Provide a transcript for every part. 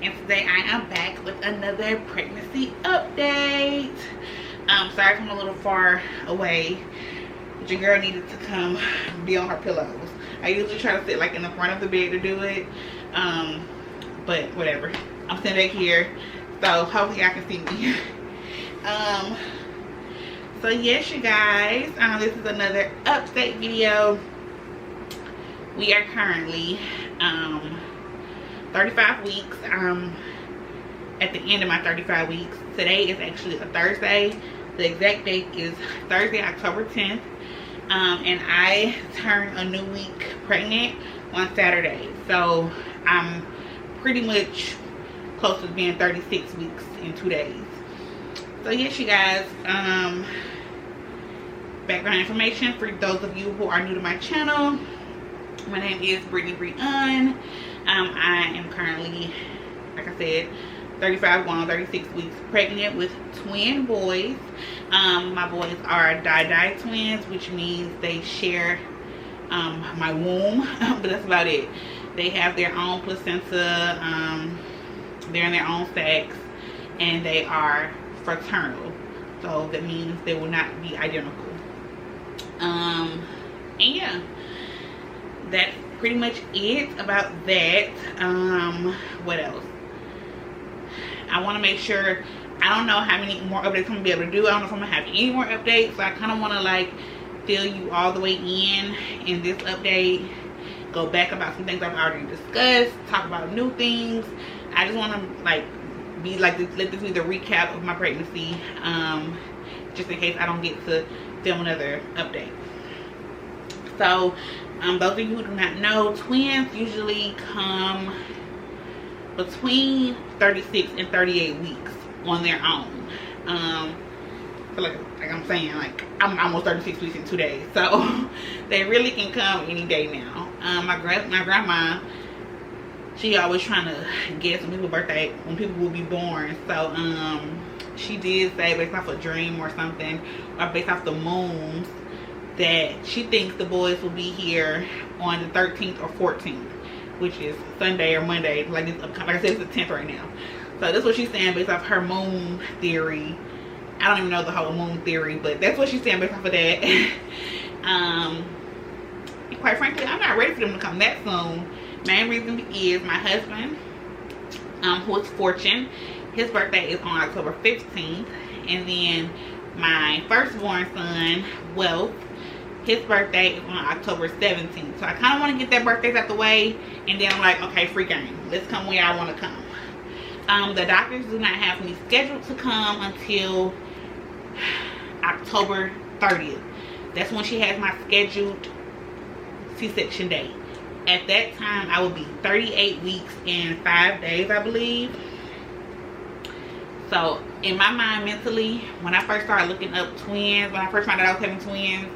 and today I am back with another pregnancy update. Sorry if I'm a little far away, but your girl needed to come be on her pillows. I usually try to sit like in the front of the bed to do it, but whatever. I'm sitting back here, so hopefully y'all can see me. So yes, you guys, this is another update video. We are currently 35 weeks. At the end of my 35 weeks. Today is actually a Thursday. The exact date is Thursday, October 10th. And I turned a new week pregnant on Saturday. So I'm pretty much close to being 36 weeks in 2 days. So yes, you guys, background information for those of you who are new to my channel. My name is Brittany Briant. I am currently, like I said, 35 going on 36 weeks pregnant with twin boys. My boys are die twins, which means they share my womb, but that's about it. They have their own placenta, they're in their own sacks, and they are fraternal. So that means they will not be identical. And yeah, that's pretty much it about that. What else? I want to make sure, I don't know how many more updates I'm gonna be able to do. I don't know if I'm gonna have any more updates, so I kind of want to like fill you all the way in this update, go back about some things I've already discussed, talk about new things. I just want to like be like this, let this be the recap of my pregnancy, just in case I don't get to film another update. So those of you who do not know, twins usually come between 36 and 38 weeks on their own. So like I'm saying, like I'm almost 36 weeks in 2 days, so they really can come any day now. My grandma, she always trying to guess when people's birthday, when people will be born. So she did say, based off a dream or something, or based off the moons, that she thinks the boys will be here on the 13th or 14th, which is Sunday or Monday. Like I said, it's the 10th right now. So that's what she's saying based off her moon theory. I don't even know the whole moon theory, but that's what she's saying based off of that. And quite frankly, I'm not ready for them to come that soon. Main reason is my husband, who is Fortune, his birthday is on October 15th. And then my firstborn son, Wealth, his birthday is on October 17th. So I kind of want to get their birthdays out the way, and then I'm like, okay, free game. Let's come where I want to come. The doctors do not have me scheduled to come until October 30th. That's when she has my scheduled C-section date. At that time, I will be 38 weeks and 5 days, I believe. So in my mind, mentally, when I first started looking up twins, when I first found out I was having twins,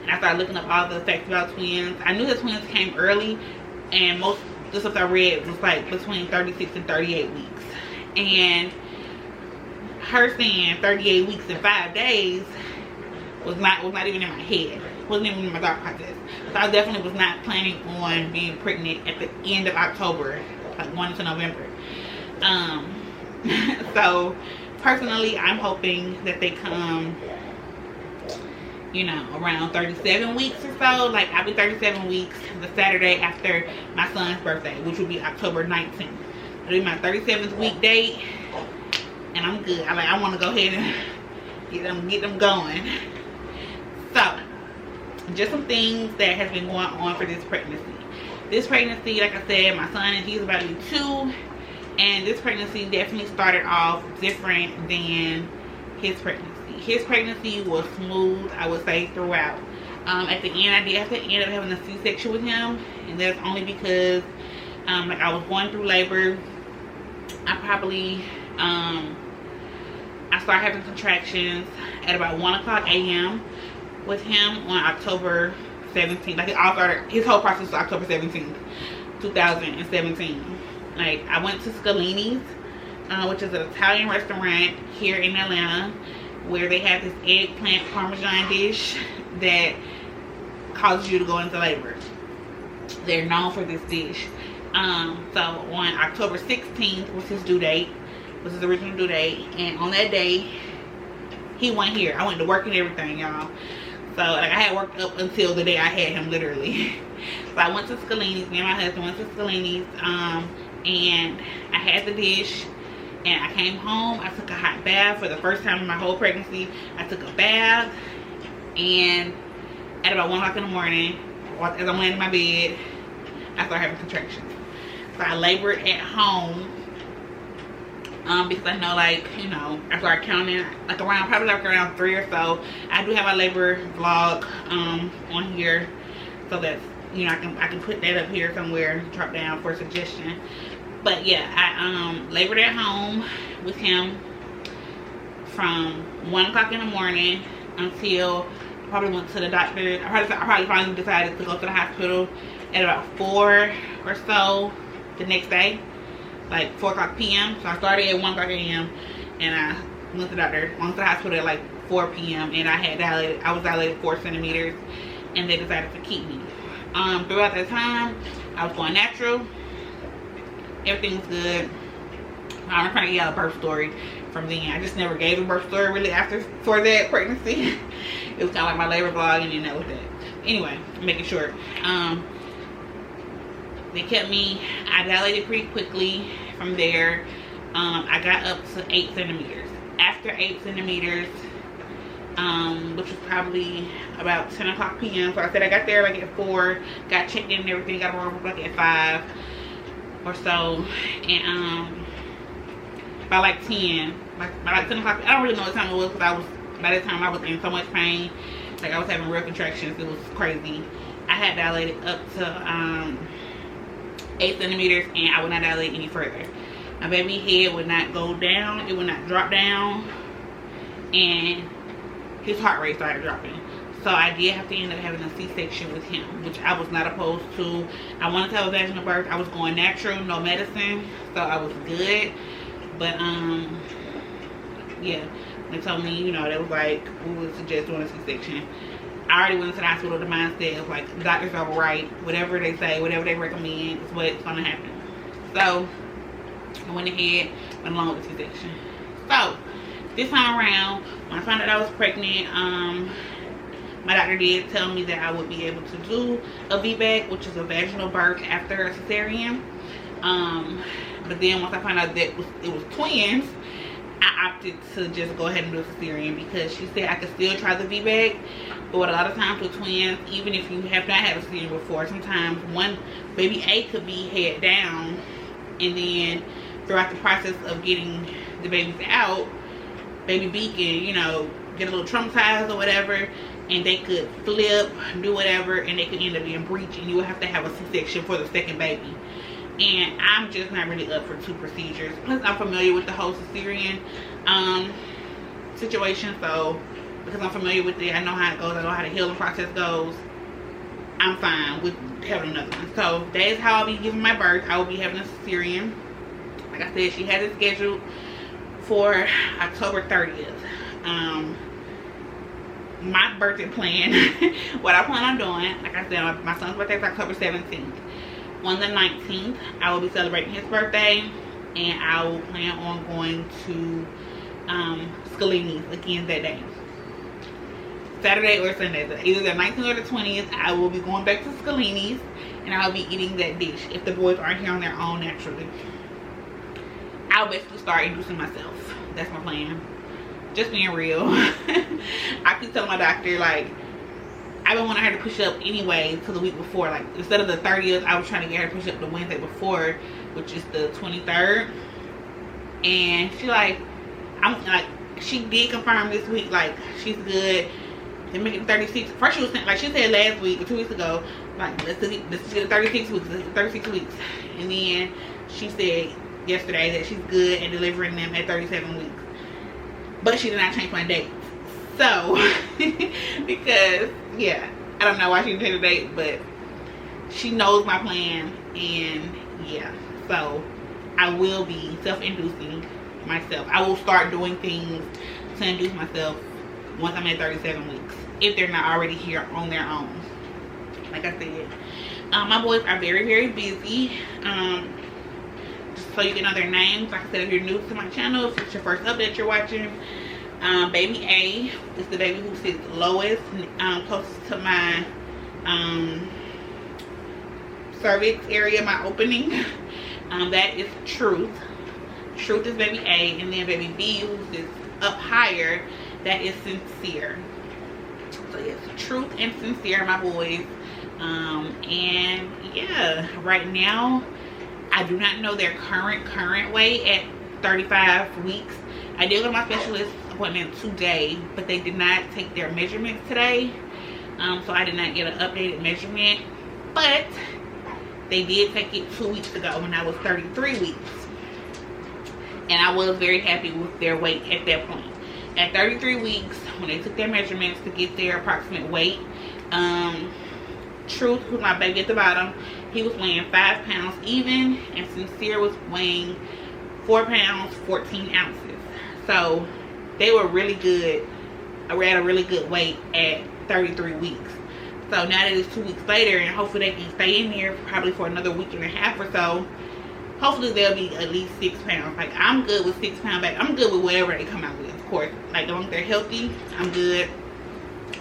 and I started looking up all the facts about twins, I knew that twins came early, and most of the stuff I read was like between 36 and 38 weeks. And her saying 38 weeks and 5 days was not even in my head. Wasn't even in my thought process. So I definitely was not planning on being pregnant at the end of October, like going into November. So personally, I'm hoping that they come, you know, around 37 weeks or so. Like I'll be 37 weeks the Saturday after my son's birthday, which will be October 19th. It'll be my 37th week date, and I'm good. I want to go ahead and get them going. So just some things that has been going on for this pregnancy. This pregnancy, like I said, my son, he's about to be 2. And this pregnancy definitely started off different than his pregnancy. His pregnancy was smooth, I would say, throughout. At the end, I did have to end up having a C-section with him. And that's only because like I was going through labor. I probably, I started having contractions at about 1 o'clock a.m. with him on October 17th. Like it all started, his whole process was October 17th, 2017. Like I went to Scalini's, which is an Italian restaurant here in Atlanta, where they have this eggplant parmesan dish that causes you to go into labor. They're known for this dish. So on October 16th was his due date, was his original due date, and on that day he went here. I went to work and everything, y'all. So like I had worked up until the day I had him, literally. So I went to Scalini's. Me and my husband went to Scalini's, and I had the dish, and I came home. I took a hot bath for the first time in my whole pregnancy. I took a bath, and at about 1 o'clock in the morning, as I'm laying in my bed, I started having contractions. So I labored at home, because I know, like, you know, I started counting like around 3 or so. I do have my labor vlog on here, so that, you know, I can put that up here somewhere, drop down for a suggestion. But yeah, I labored at home with him from 1 o'clock in the morning until I probably went to the doctor. I probably finally decided to go to the hospital at about 4 or so the next day, like 4 o'clock p.m. So I started at 1 o'clock a.m. and I went to the doctor, went to the hospital at like 4 p.m. and I was dilated 4 centimeters, and they decided to keep me. Throughout that time, I was going natural. Everything was good. I'm trying to get a birth story from then. I just never gave a birth story really for that pregnancy. It was kind of like my labor vlog, and then that was it. Anyway, make it short. They kept me. I dilated pretty quickly from there. I got up to 8 centimeters. After 8 centimeters, which was probably about 10 o'clock p.m. So I said I got there like at 4, got checked in and everything, got around like at 5 or so, and by like 10, by like 10 o'clock, I don't really know what time it was, because by that time I was in so much pain, like I was having real contractions. It was crazy. I had dilated up to 8 centimeters, and I would not dilate any further. My baby head would not go down, it would not drop down, and his heart rate started dropping. So I did have to end up having a C-section with him, which I was not opposed to. I wanted to have a vaginal birth. I was going natural, no medicine, so I was good. But yeah, they told me, you know, they was like, we would suggest doing a C-section. I already went to the hospital with the mindset of like, the doctors are right, whatever they say, whatever they recommend is what's gonna happen. So I went ahead, went along with the C-section. So this time around, when I found out I was pregnant, my doctor did tell me that I would be able to do a VBAC, which is a vaginal birth after a cesarean. But then once I found out that it was twins, I opted to just go ahead and do a cesarean, because she said I could still try the VBAC. But a lot of times with twins, even if you have not had a cesarean before, sometimes one baby A could be head down, and then throughout the process of getting the babies out, baby B can, you know, get a little traumatized or whatever, and they could flip, do whatever, and they could end up being breech, and you would have to have a C-section for the second baby. And I'm just not really up for 2 procedures. Plus, I'm familiar with the whole cesarean situation, so because I'm familiar with it, I know how it goes, I know how the healing process goes, I'm fine with having another one. So that is how I'll be giving my birth. I will be having a cesarean. Like I said, she has it scheduled for October 30th. My birthday plan, what I plan on doing, like I said, my son's birthday is October 17th. On the 19th, I will be celebrating his birthday, and I will plan on going to Scalini's again that day. Saturday or Sunday, either the 19th or the 20th, I will be going back to Scalini's, and I'll be eating that dish if the boys aren't here on their own naturally. I'll basically start inducing myself. That's my plan. Just being real. I keep telling my doctor, like, I've been wanting her to push up anyway to the week before. Like, instead of the 30th, I was trying to get her to push up the Wednesday before, which is the 23rd. And she like, she did confirm this week, like, she's good. They're making 36. First she was saying, like she said last week or 2 weeks ago, like, let's get 36 weeks, 36 weeks. And then she said yesterday that she's good at delivering them at 37 weeks. But she did not change my date. So, because, yeah, I don't know why she didn't change the date, but she knows my plan, and yeah. So, I will be self-inducing myself. I will start doing things to induce myself once I'm at 37 weeks, if they're not already here on their own. Like I said, My boys are very, very busy. Just so you can know their names, like I said, if you're new to my channel, if it's your first update you're watching, baby A is the baby who sits lowest, closest to my cervix area, my opening. That is Truth. Truth is baby A, and then baby B, who sits up higher, that is Sincere. So yes, Truth and Sincere, my boys. And yeah, right now I do not know their current weight at 35 weeks. I did go to my specialist appointment today, but they did not take their measurements today, so I did not get an updated measurement. But they did take it 2 weeks ago when I was 33 weeks, and I was very happy with their weight at that point. At 33 weeks, when they took their measurements to get their approximate weight, Truth, who's my baby at the bottom, he was weighing 5 pounds even, and Sincere was weighing 4 pounds 14 ounces. So they were really good. We're at a really good weight at 33 weeks. So now that it's 2 weeks later, and hopefully they can stay in there probably for another week and a half or so, hopefully they'll be at least 6 pounds. Like, I'm good with 6 pound back. I'm good with whatever they come out with, of course. Like, as long as they're healthy, I'm good.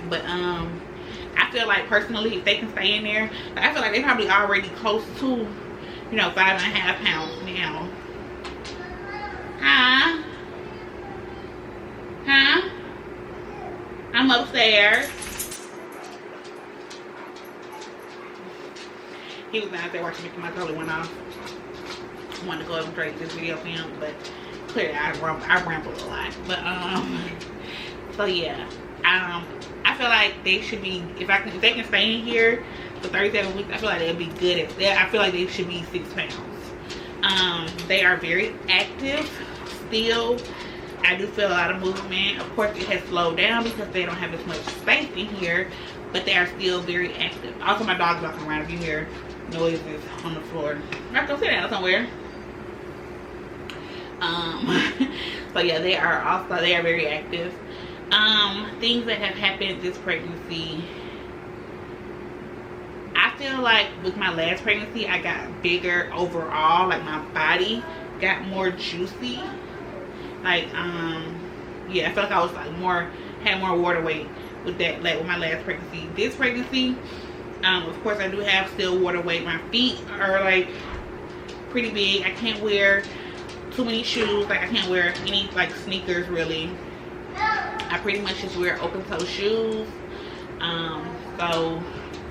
But I feel like personally, if they can stay in there, I feel like they're probably already close to, you know, 5.5 pounds now. Huh? Huh? I'm upstairs. He was down there watching me. My totally went off. I wanted to go up and straight this video for him, but clearly I rambled a lot. But so yeah, I feel like they should be, if they can stay in here for 37 weeks, I feel like they'll be good at that. I feel like they should be 6 pounds. They are very active still. I do feel a lot of movement. Of course, it has slowed down because they don't have as much space in here, but they are still very active. Also, my dog's walking around. If you hear noises on the floor, I can sit down somewhere. So yeah, they are very active. Things that have happened this pregnancy, I feel like with my last pregnancy I got bigger overall. Like, my body got more juicy. Like, yeah, I felt like I was like had more water weight with that, like with my last pregnancy. This pregnancy, of course I do have still water weight. My feet are like pretty big. I can't wear too many shoes. Like, I can't wear any like sneakers really. I pretty much just wear open toe shoes. So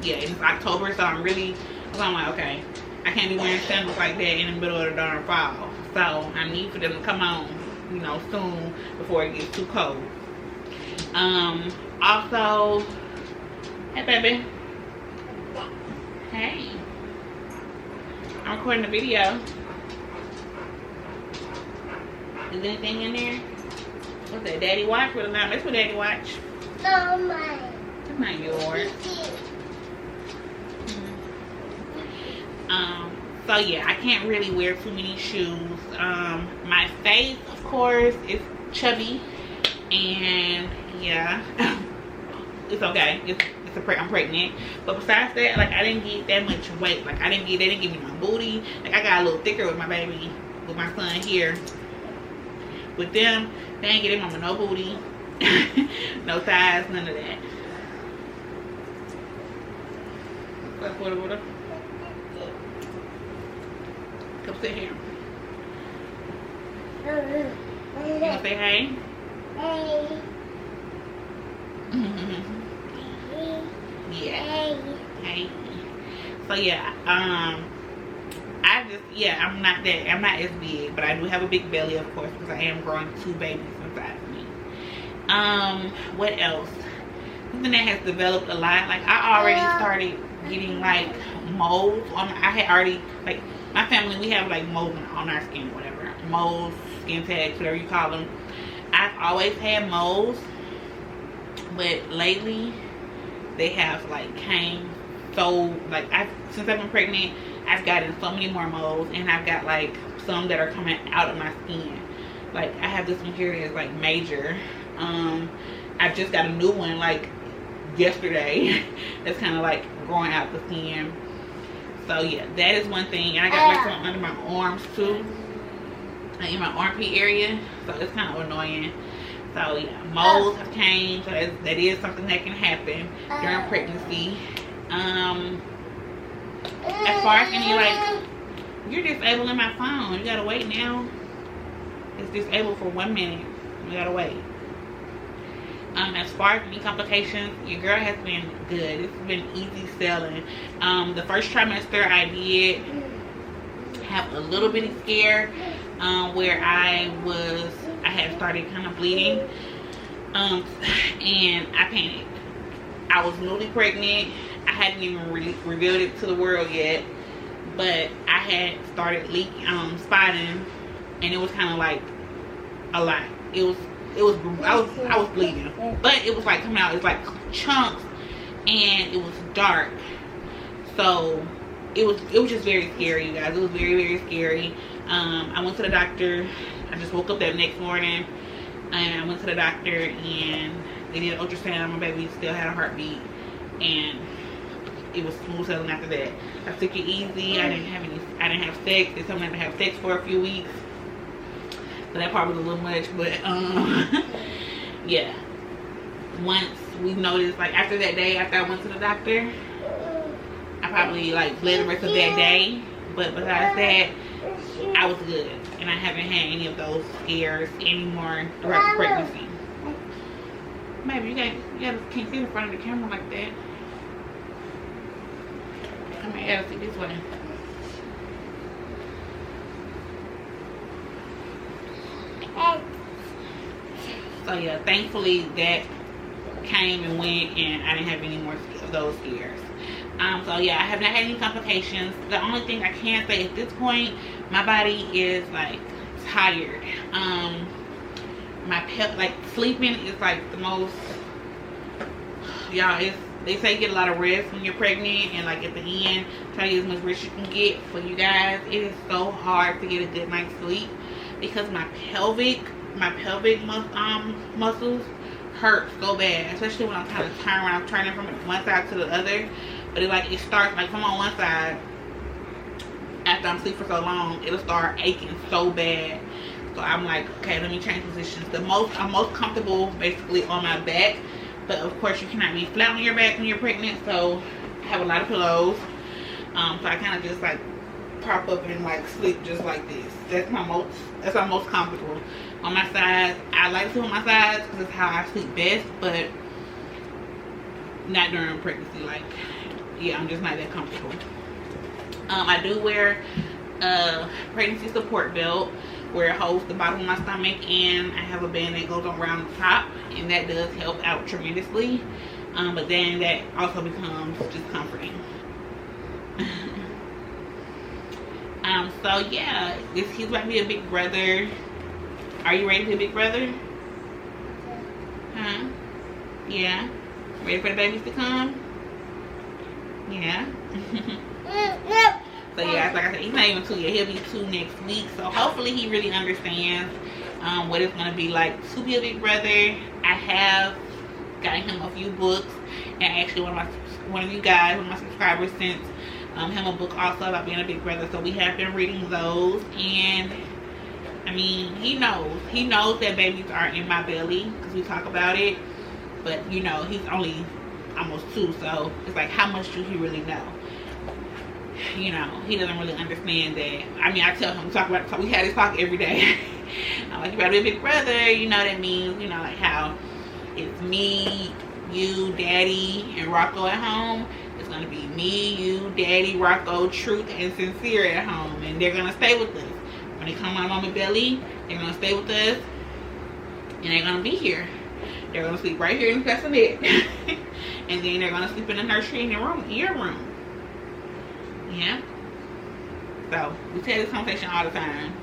yeah, it's October, so I'm like, okay, I can't be wearing sandals like that in the middle of the darn fall. So I need for them to come on, you know, soon before it gets too cold. Also, hey baby. Hey. I'm recording a video. Is anything in there? What's that, Daddy watch? What not? That's what Daddy watch. No, mine. It's not yours. So yeah, I can't really wear too many shoes. My face, of course, is chubby, and yeah, it's okay. I'm pregnant, but besides that, like, I didn't get that much weight. Like, they didn't give me my booty. Like, I got a little thicker with my baby, with my son here. With them, they ain't getting mama no booty, no thighs, none of that. What? Come sit here. You wanna say hey? Hey. Yeah. Hey. So yeah, I'm not as big, but I do have a big belly, of course, because I am growing 2 babies inside of me. What else? Something that has developed a lot. Like, I already started getting like moles on. I had already, like, my family, we have like moles on our skin, whatever, moles, skin tags, whatever you call them. I've always had moles, but lately they have like came so, like, since I've been pregnant, I've gotten so many more moles, and I've got like some that are coming out of my skin. Like, I have this one here that's like major. I've just got a new one like yesterday that's kind of like growing out the skin. So yeah, that is one thing. And I got like some under my arms too, like in my armpit area, so it's kind of annoying. So yeah, moles have came, so that is something that can happen during pregnancy. As far as any like, you're disabling my phone, you gotta wait now. It's disabled for 1 minute. You gotta wait. As far as any complications, your girl has been good. It's been easy selling. The first trimester I did have a little bitty scare where I had started kind of bleeding, and I panicked. I was newly pregnant. I hadn't even revealed it to the world yet, but I had started leaking, spotting, and it was kind of like a lot. I was bleeding, but it was like coming out. It's like chunks, and it was dark. So it was just very scary, you guys. It was very, very scary. I went to the doctor. I just woke up that next morning, and I went to the doctor, and they did an ultrasound. My baby still had a heartbeat, and it was smooth sailing after that. I took it easy. I didn't have sex. They told me I didn't have sex for a few weeks. So that part was a little much, but yeah. Once we noticed, like after that day, after I went to the doctor, I probably like bled the rest of that day. But besides that, I was good, and I haven't had any of those scares anymore throughout the pregnancy. Maybe you can't sit in front of the camera like that. I mean, you gotta sit this way. So yeah, thankfully that came and went, and I didn't have any more of those scares. So yeah, I have not had any complications. The only thing I can say at this point, my body is like tired. Like sleeping is like the most, y'all, they say get a lot of rest when you're pregnant, and like at the end try to get as much rest you can get. For you guys, it is so hard to get a good night's sleep because my pelvic muscles hurt so bad, especially when I'm trying to turn, when I'm turning from one side to the other. But it starts like from on one side, after I'm asleep for so long, it'll start aching so bad. So I'm like, okay, let me change positions. I'm most comfortable basically on my back, but of course you cannot be flat on your back when you're pregnant, so I have a lot of pillows. So I kind of just like prop up and like sleep just like this. That's my most comfortable. On my sides, I like to sleep on my sides because it's how I sleep best, but not during pregnancy. Like, yeah, I'm just not that comfortable. I do wear a pregnancy support belt where it holds the bottom of my stomach, and I have a band that goes around the top, and that does help out tremendously. But then that also becomes just comforting. So yeah, he's about to be a big brother. Are you ready to be a big brother? Huh? Yeah. Ready for the babies to come? Yeah. So yeah, like I said, he's not even 2 yet. He'll be 2 next week. So hopefully he really understands what it's gonna be like to be a big brother. I have gotten him a few books, and actually one of you guys, one of my subscribers, sent him a book also about being a big brother. So we have been reading those, and I mean, he knows that babies are in my belly because we talk about it. But you know, he's only almost 2, so it's like, how much do he really know? You know, he doesn't really understand that. I mean, I tell him, we had this talk every day. I'm like, you better be a big brother. You know, that means, you know, like how it's me, you, daddy, and Rocco at home. It's gonna be me, you, daddy, Rocco, Truth, and Sincere at home, and they're gonna stay with us. When they come out of mama's belly, they're gonna stay with us, and they're gonna be here. They're gonna sleep right here in the bassinet, and then they're gonna sleep in the nursery in your room. Yeah. So we tell this conversation all the time,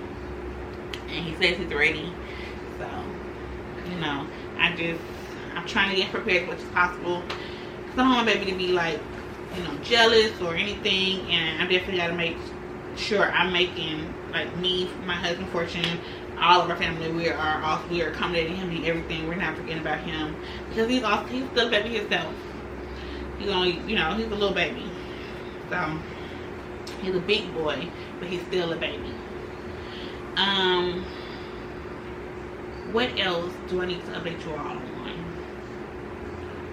and he says he's ready. So, you know, I'm trying to get prepared as much as possible, because I don't want my baby to be like, you know, jealous or anything. And I definitely got to make sure I'm making, like, me, my husband, Fortune, all of our family, we are accommodating him in everything. We're not forgetting about him, because he's still a baby himself. He's only, you know, he's a little baby. So He's a big boy, but he's still a baby. What else do I need to update you all on?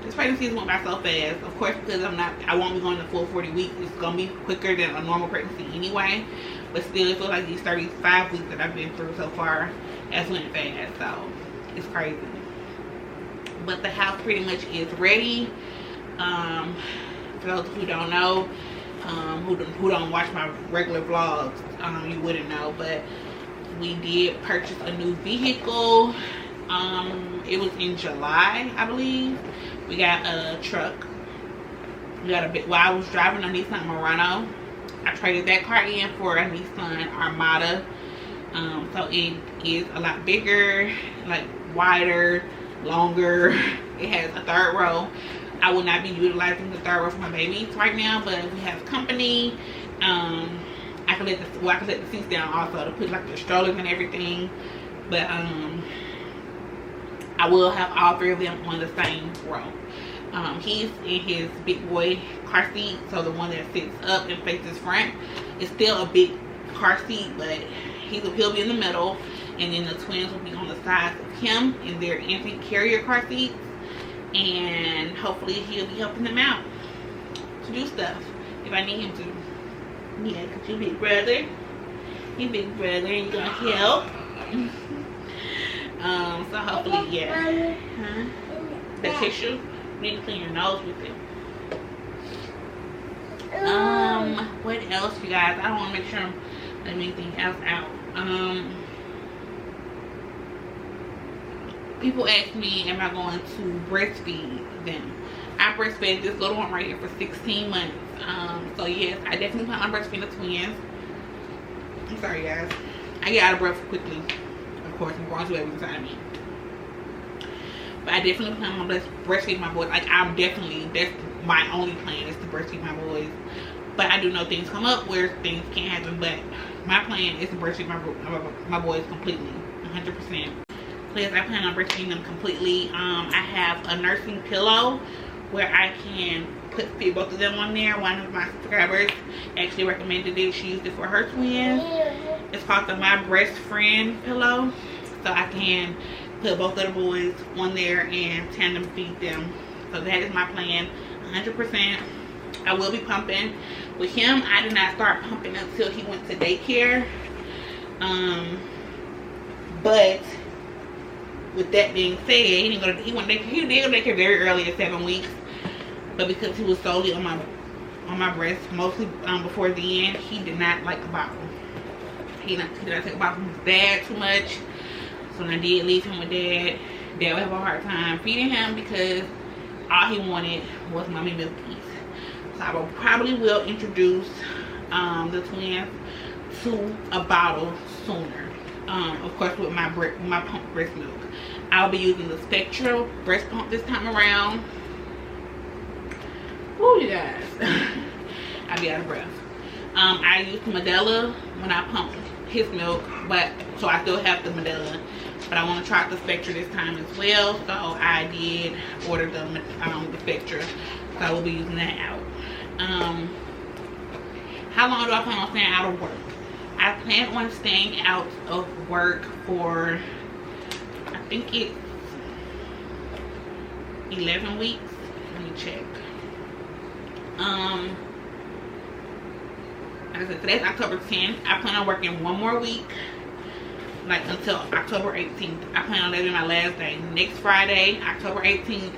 This pregnancy went by so fast. Of course, because I won't be going the full 40 weeks. It's gonna be quicker than a normal pregnancy anyway. But still, it feels like these 35 weeks that I've been through so far has went fast. So it's crazy. But the house pretty much is ready. For those who don't know, who don't watch my regular vlogs, you wouldn't know, but we did purchase a new vehicle. It was in July, I believe. We got a truck. I was driving a Nissan Murano. I traded that car in for a Nissan Armada. So it is a lot bigger, like wider, longer. It has a third row. I will not be utilizing the third row for my babies right now, but we have company. I can let the seats down also to put like the strollers and everything. But I will have all three of them on the same row. He's in his big boy car seat, so the one that sits up and faces front is still a big car seat, but he'll be in the middle, and then the twins will be on the sides of him in their infant carrier car seats, and hopefully he'll be helping them out to do stuff if I need him to. Yeah, cause you big brother, and you're gonna help. So hopefully, yeah. The tissue. You need to clean your nose with it. What else, you guys? I don't want to make sure I'm letting anything else out. People ask me, am I going to breastfeed them? I breastfed this little one right here for 16 months. So yes, I definitely plan on breastfeeding the twins. I'm sorry, guys. I get out of breath quickly. Of course, I'm growing to every inside me. But I definitely plan on breastfeeding my boys. Like, that's my only plan, is to breastfeed my boys. But I do know things come up where things can't happen. But my plan is to breastfeed my boys completely, 100%. So yes, I plan on breastfeeding them completely. I have a nursing pillow where I can fit both of them on there. One of my subscribers actually recommended it. She used it for her twins. It's called the My Breast Friend pillow. So I can put both of the boys on there and tandem feed them. So that is my plan, 100%. I will be pumping. With him, I did not start pumping until he went to daycare. But with that being said, he did go to daycare very early at 7 weeks. But because he was solely on my breast, mostly before the end, he did not like a bottle. He did not take a bottle from his dad too much. So when I did leave him with dad would have a hard time feeding him because all he wanted was mommy milkies. So I probably will introduce the twins to a bottle sooner. Of course, with my pump breast milk. I'll be using the Spectral breast pump this time around. Woo, you guys. I'll be out of breath. I used the Medela when I pumped his milk, but so I still have the Medela. But I want to try the Spectra this time as well, so I did order the Spectra. So I will be using that out. How long do I plan on staying out of work? I plan on staying out of work for, I think it's 11 weeks. Let me check. Like I said, today's October 10th. I plan on working one more week, like until October 18th. I plan on that being my last day. Next Friday, October 18th,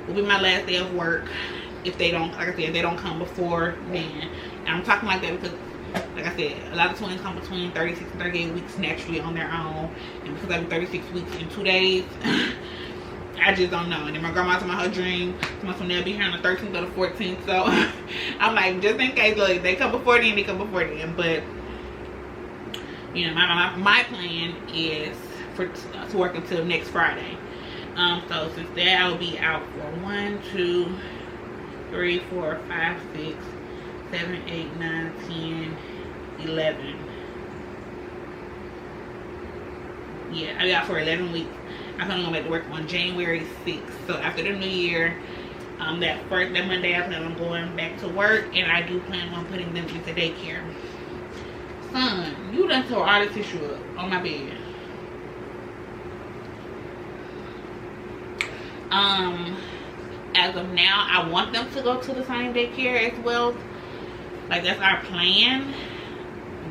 will be my last day of work. If they don't, like I said, if they don't come before then. And I'm talking like that because, like I said, a lot of twins come between 36 and 38 weeks naturally on their own. And because I do 36 weeks in 2 days, I just don't know. And then my grandma's talking about her dream. They'll be here on the 13th or the 14th. So I'm like, just in case, look, if they come before then, they come before then. But, you know, my plan is to work until next Friday. So since that, I'll be out for 1, 2, 3, 4, 5, 6, 7, 8, 9, 10, 11. Yeah, I'll be out for 11 weeks. I'm gonna go back to work on January 6th. So after the new year, that Monday I plan on going back to work, and I do plan on putting them into daycare. Son, you done tore all the tissue up on my bed. As of now, I want them to go to the same daycare as well. Like, that's our plan.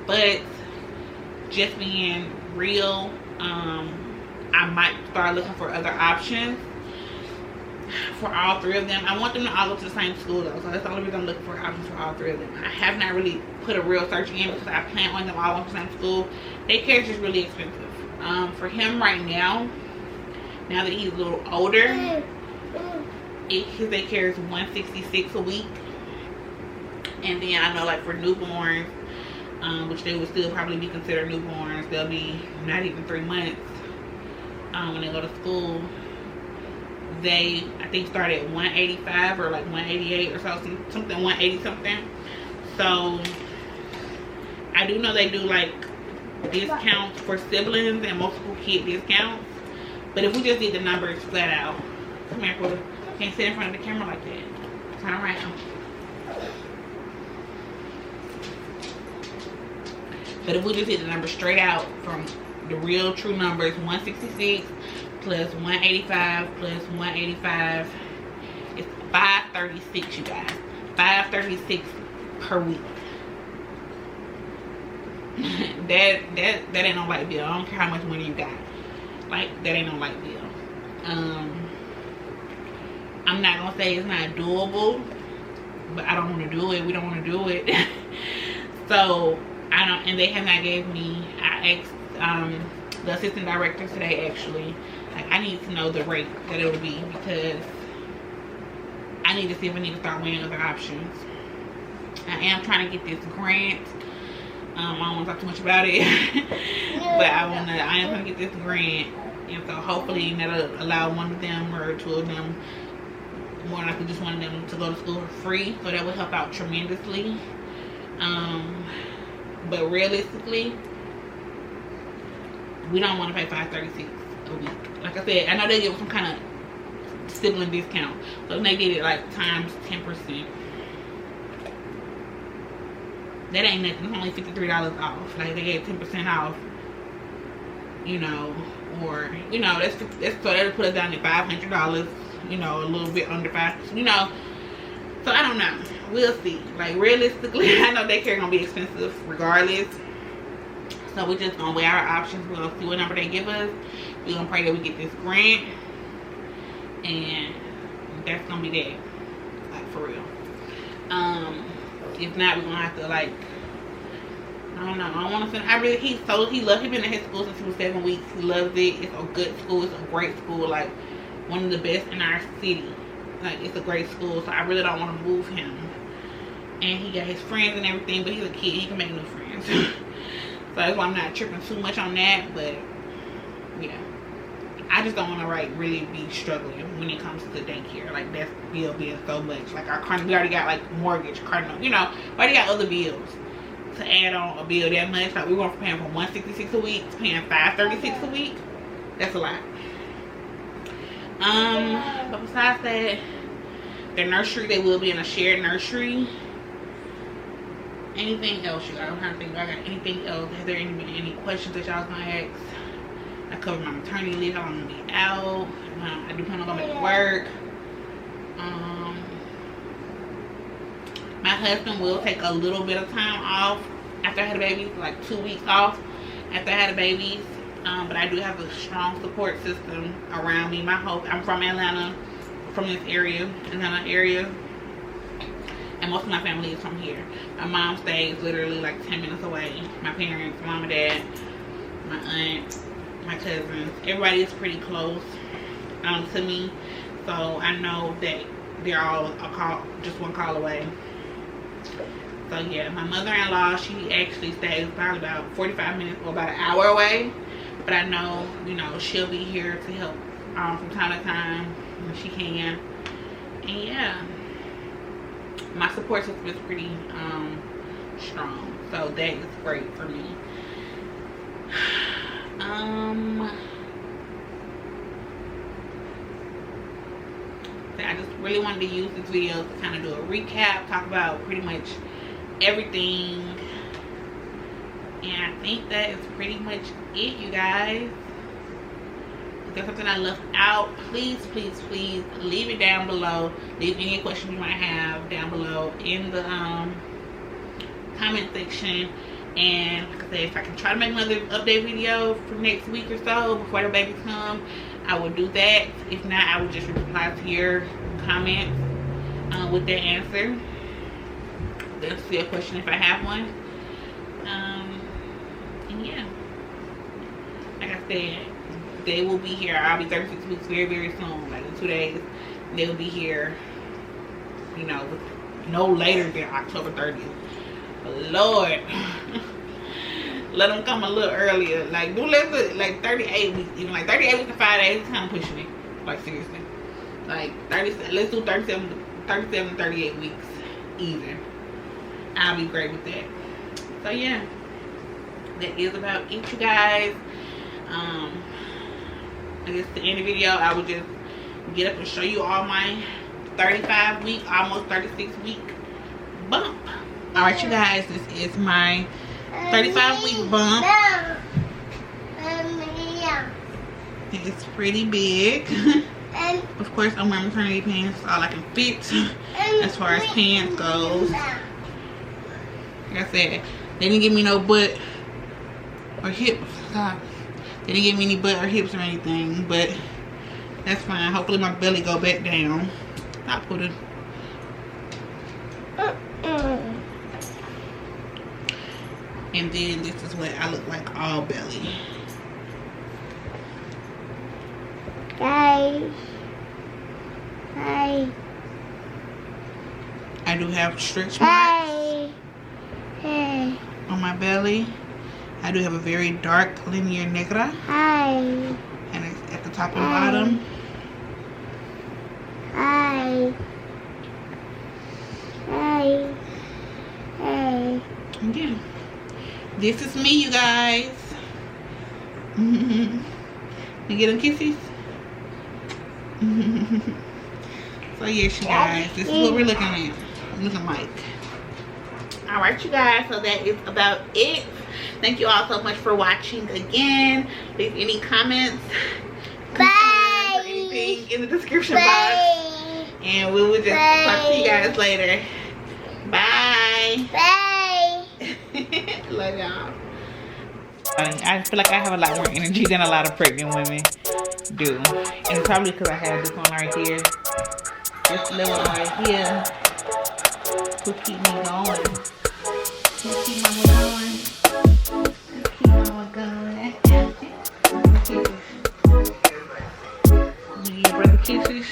But just being real, I might start looking for other options for all three of them. I want them to all go to the same school though, so that's the only reason I'm looking for options for all three of them. I have not really put a real search in because I plan on them all going to the same school. Daycare is just really expensive. For him right now that he's a little older, his daycare is $166 a week. And then I know, like, for newborns, which they would still probably be considered newborns, they'll be not even 3 months when they go to school. They, I think, start at $185 or like $188 or something, $180 something. So I do know they do like discounts for siblings and multiple kid discounts. But if we just did the numbers flat out, come here, Quilla. Can't sit in front of the camera like that. Turn around. But if we just hit the numbers straight out from the real true numbers, 166 plus 185 plus 185, it's 536, you guys. 536 per week. that ain't no light bill. I don't care how much money you got. Like, that ain't no light bill. I'm not gonna say it's not doable, but I don't want to do it. We don't want to do it. So I don't, and they have not gave me. I asked the assistant director today, actually, like, I need to know the rate that it would be, because I need to see if I need to start weighing other options. I am trying to get this grant. I don't want to talk too much about it, but I am trying to get this grant, and so hopefully that'll allow one of them or two of them, more likely just one of them, to go to school for free. So that would help out tremendously. But realistically, we don't want to pay $536 a week. Like I said, I know they give some kind of sibling discount, so they did it like times 10%. That ain't nothing. It's only $53 off. Like, they gave 10% off, you know, or, you know, that's so that'll put us down to $500, you know, a little bit under $500, you know. So I don't know. We'll see. Like, realistically, I know daycare gonna be expensive regardless. So we're just gonna weigh our options. We're gonna see what number they give us. We're gonna pray that we get this grant, and that's gonna be that. Like, for real. If not, we're gonna have to, like, I don't know. I don't want to send. He been in his school since he was 7 weeks. He loves it. It's a good school. It's a great school. Like, one of the best in our city. Like, it's a great school. So I really don't want to move him. And he got his friends and everything, but he's a kid. He can make new friends. So that's why I'm not tripping too much on that. But yeah, I just don't want to, like, really be struggling when it comes to daycare. Like, that's bill being so much. Like, we already got, like, mortgage, cardinal, you know, we already got other bills. To add on a bill that much, like, we went from paying for $166 a week to paying $536 a week. That's a lot. But besides that, the nursery, they will be in a shared nursery. Anything else, you guys? I'm trying to think if I got anything else. Has there any questions that y'all gonna ask? I covered my maternity leave, how I'm gonna be out. I do plan on going back to work. My husband will take a little bit of time off after I had a baby, like 2 weeks off after I had a baby. But I do have a strong support system around me. I'm from Atlanta, from this area, Atlanta area, and most of my family is from here. My mom stays literally like 10 minutes away. My parents, mom and dad, my aunt, my cousins, everybody is pretty close to me. So I know that they're all just one call away. So yeah, my mother-in-law, she actually stays probably about 45 minutes or about an hour away. But I know, you know, she'll be here to help from time to time when she can. And yeah, my support system is pretty strong. So that is great for me. I I just really wanted to use this video to kind of do a recap, talk about pretty much everything. And I think that is pretty much it, you guys. If there's something I left out, please leave it down below. Leave any questions you might have down below in the comment section. And like I said, if I can try to make another update video for next week or so before the babies come, I will do that. If not, I will just reply to your comments with their answer. There's still a question if I have one. And yeah, like I said, they will be here. I'll be 36 weeks very soon, like in 2 days. They will be here, you know, no later than October 30th. Lord, let them come a little earlier. Like, do less, like 38 weeks, even like 38 weeks and 5 days. It's kind of pushing it. Like, seriously, like 30. Let's do 37 to 38 weeks, even. I'll be great with that. So yeah, that is about it, you guys. I guess to end the video, I will just get up and show you all my 35 week, almost 36 week bump. All right, you guys, this is my 35 week bump. It's pretty big. Of course, I'm wearing maternity pants, all I can fit as far as pants goes. Like I said, they didn't give me no butt or hips. God, they didn't give me any butt or hips or anything, but that's fine. Hopefully my belly go back down. I put it. And then this is what I look like, all belly. Hi. I do have stretch marks on my belly. I do have a very dark linear negra. And it's at the top and bottom. Again, this is me, you guys. You get them kisses? So yes, you guys, this is what we're looking like. All right, you guys, so that is about it. Thank you all so much for watching again. Leave any comments, concerns, or anything in the description box, and we will just talk to you guys later. Bye. Love y'all. I feel like I have a lot more energy than a lot of pregnant women do, and it's probably because I have this one right here, this little one right here, to keep me going. To keep mama going. Keep mama going. Give your brother kisses.